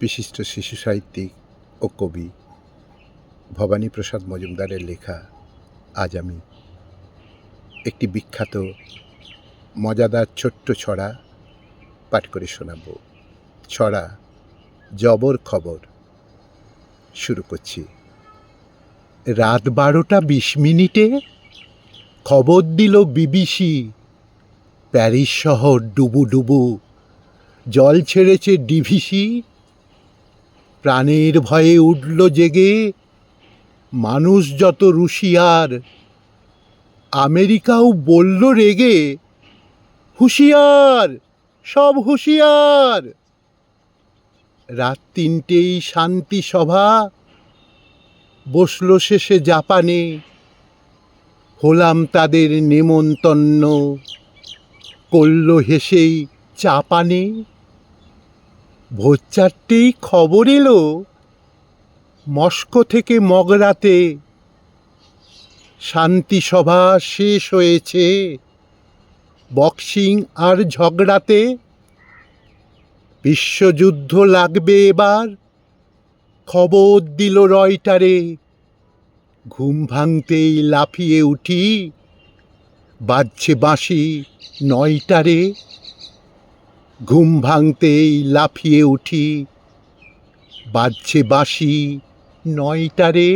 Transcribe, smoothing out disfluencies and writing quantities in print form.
বিশিষ্ট শিশু সাহিত্যিক ও কবি ভবানীপ্রসাদ মজুমদারের লেখা আজ আমি একটি বিখ্যাত মজাদার ছোট্ট ছড়া পাঠ করে শোনাব। ছড়া জবর খবর। শুরু করছি। রাত 12:20 খবর দিল বিবিসি, প্যারিস শহর ডুবু ডুবু, জল ছেড়েছে ডিভিসি। প্রাণের ভয়ে উঠল জেগে মানুষ যত রুশিয়ার, আমেরিকাও বলল রেগে, হুঁশিয়ার, সব হুঁশিয়ার। রাত 3টেই শান্তি সভা, বসল শেষে জাপানে, হলাম তাদের নেমন্তন্ন, করল হেসেই চা পানে। ভোর 4টেই খবর এলো মস্কো থেকে মগরাতে, শান্তি সভা শেষ হয়েছে বক্সিং আর ঝগড়াতে। বিশ্বযুদ্ধ লাগবে এবার, খবর দিল রয়টারে। ঘুম ভাঙতেই লাফিয়ে উঠি, বাজছে বাঁশি 9টারে। ঘুম ভাঙতেই লাফিয়ে উঠি, বাজছে বাঁশি 9টারে।